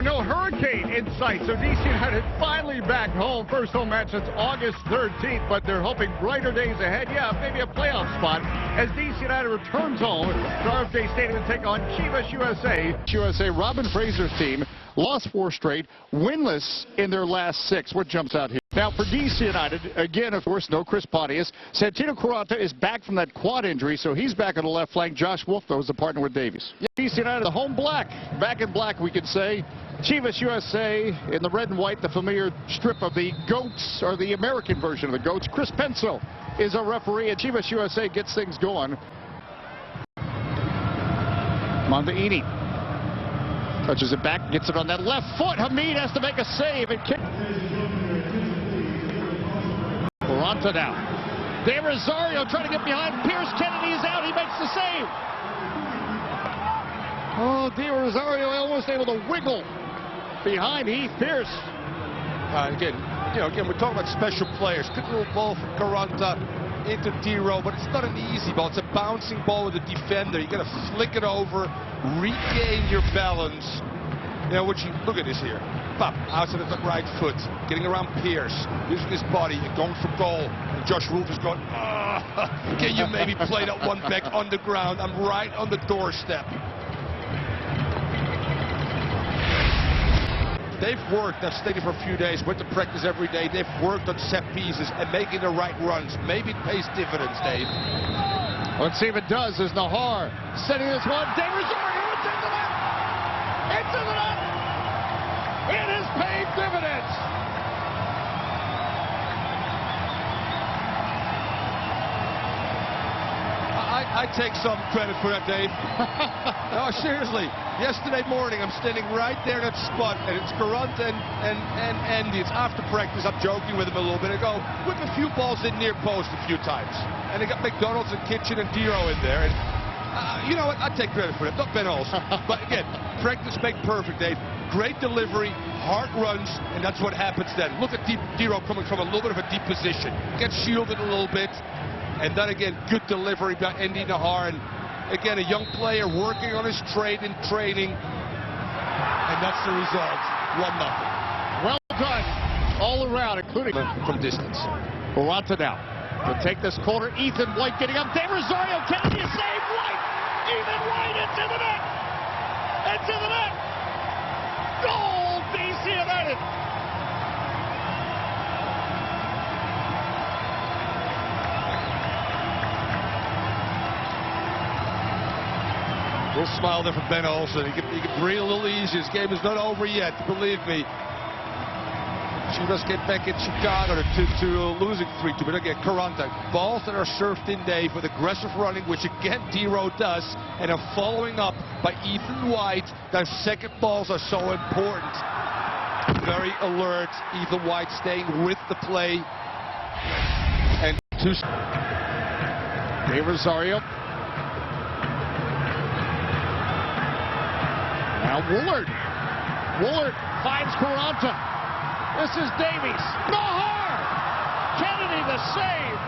No hurricane in sight, so DC United finally back home. First home match since August 13th, but they're hoping brighter days ahead. Yeah, maybe a playoff spot as DC United returns home to RFJ Stadium to take on Chivas USA. USA, Robin Fraser's team lost 4 straight, winless in their last 6. What jumps out here? Now for DC United, again, of course, no Chris Pontius. Santino Quaranta is back from that quad injury, so he's back on the left flank. Josh Wolf, though, is the partner with Davies. DC United, the home black, back in black, we could say. Chivas USA in the red and white, the familiar strip of the goats, or the American version of the goats. Chris Penso is a referee, and Chivas USA gets things going. Mondaini touches it back, gets it on that left foot. Hamid has to make a save and kick. Quaranta now. Rosario trying to get behind Pierce. Kennedy is out. He makes the save. Oh, Rosario almost able to wiggle behind Heath Pierce. Again, we're talking about special players. Good little ball from Quaranta into Dero, but it's not an easy ball. It's a bouncing ball with a defender. You got to flick it over, regain your balance. Look at this here. Pop, outside of the right foot, getting around Pierce, using his body, and going for goal. And Josh Wolf is going, can you maybe play that one back on the ground? I'm right on the doorstep. They've worked, I've stayed here for a few days, went to practice every day. They've worked on set pieces and making the right runs. Maybe it pays dividends, Dave. Let's see if it does as Nahar setting this one. Rosario, it's into the net! It's in the net! It has paid dividends! I take some credit for that, Dave. No, seriously. Yesterday morning, I'm standing right there at that spot, and it's Quaranta and Andy. It's after practice. I'm joking with him a little bit. I go, whip a few balls in near post a few times. And they got McDonald's and Kitchen and Dero in there. And you know what? I take credit for that. Not Ben Olsen. But again, practice make perfect, Dave. Great delivery, hard runs, and that's what happens then. Look at Dero coming from a little bit of a deep position. Gets shielded a little bit. And then again, good delivery by Andy Nahar. And again, a young player working on his trade in training. And that's the result. 1-0. Well done all around, including from distance. Quaranta now to take this corner. Ethan White getting up. Rosario, Kennedy, save White. Ethan White, it's in the net. It's in the net. Goal, DC United. We'll smile there for Ben Olsen. He can breathe a little easier. This game is not over yet, believe me. Chivas get back in Chicago to losing 3-2. But again, Quaranta, balls that are served in, Dave, with aggressive running, which again Dero does, and a following up by Ethan White. Those second balls are so important. Very alert. Ethan White staying with the play. And Rosario. Now Woolard finds Quaranta. This is Davies. Nahar! Kennedy the save.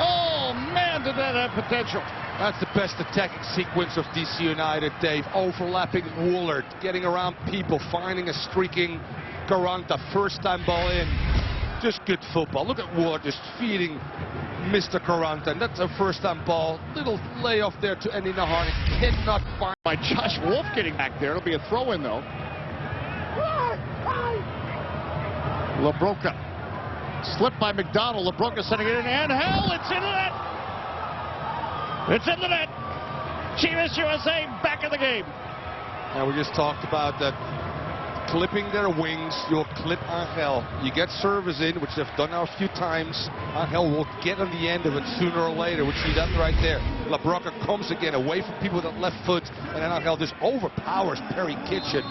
Oh, man, did that have potential. That's the best attacking sequence of DC United, Dave. Overlapping Woolard, getting around people, finding a streaking Quaranta. First time ball in. Just good football. Look at Woolard just feeding Mr. Quaranta, and that's a first-time ball. Little layoff there to Andy Nahar. Cannot find by Josh Wolf getting back there. It'll be a throw-in though. LaBroca slipped by McDonald. LaBroca sending it in. Ángel, it's in the net. It's in the net. Chivas USA back in the game. And we just talked about that. Clipping their wings, you'll clip Ángel. You get service in, which they've done now a few times. Ángel will get on the end of it sooner or later, which he does right there. LaBroca comes again away from people with that left foot, and then Ángel just overpowers Perry Kitchen.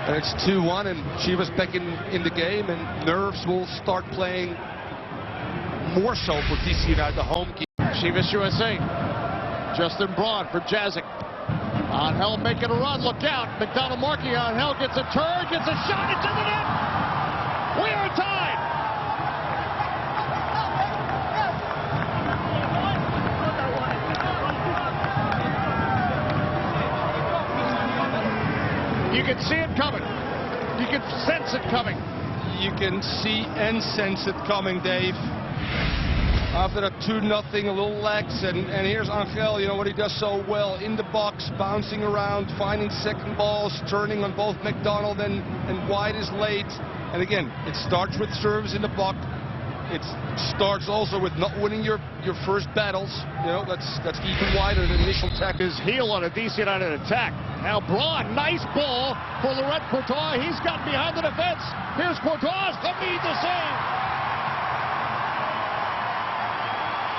And it's 2-1, and Chivas back in the game, and nerves will start playing more so for DC United, the home team. Chivas USA. Justin Braun for Jazik. Ángel making a run, look out. McDonald marking. Ángel gets a turn, gets a shot, it's in the net. We are tied. You can see it coming. You can sense it coming. You can see and sense it coming, Dave. After that 2-0, a little lax, and here's Ángel, you know what he does so well, in the box, bouncing around, finding second balls, turning on both McDonald and White is late. And again, it starts with serves in the box. It starts also with not winning your first battles. You know, that's even wider than initial attack. His heel on a DC United attack. Now Braun, nice ball for Laurent Courtois. He's got behind the defense. Here's Courtois. Hamid the save.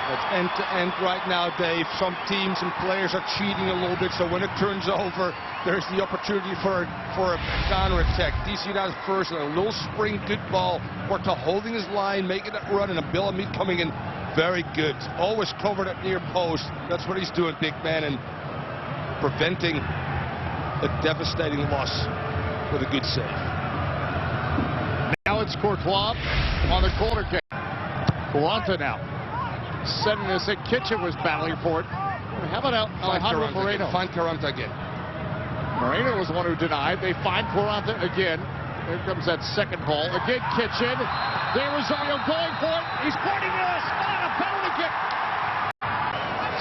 It's end-to-end right now, Dave. Some teams and players are cheating a little bit, so when it turns over, there's the opportunity for a counter-attack. DC United first, and a little spring, good ball. Porta holding his line, making that run, and a Bill Hamid coming in very good. Always covered at near post. That's what he's doing, big man, and preventing a devastating loss with a good save. Now it's Courtois on the corner kick. Quaranta now. Setting this in. Kitchen was battling for it. How about Alejandro Moreno? Find Quaranta again. Moreno was the one who denied. They find Quaranta again. Here comes that second ball. Again, Kitchen. There Rosario going for it. He's pointing to the spot. A penalty kick.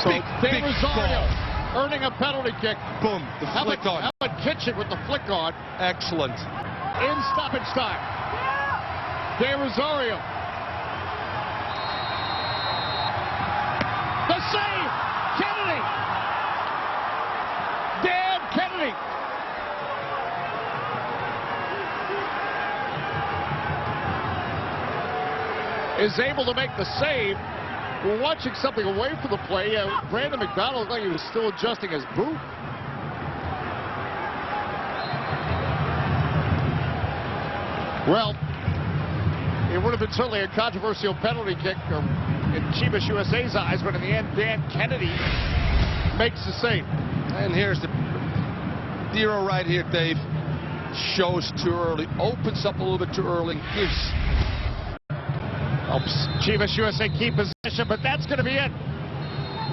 So big Rosario ball. earning a penalty kick. Boom. The flick on. How about Kitchen with the flick on? Excellent. In stoppage time. De Rosario. The save! Kennedy! Dan Kennedy! Is able to make the save. We're watching something away from the play. Brandon McDonald looked like he was still adjusting his boot. Well, it would have been certainly a controversial penalty kick in Chivas USA's eyes, but in the end, Dan Kennedy makes the save. And here's the Dero right here, Dave. Shows too early, opens up a little bit too early, gives. Helps Chivas USA keep possession, but that's going to be it.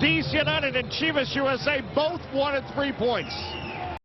DC United and Chivas USA both won at 3 points.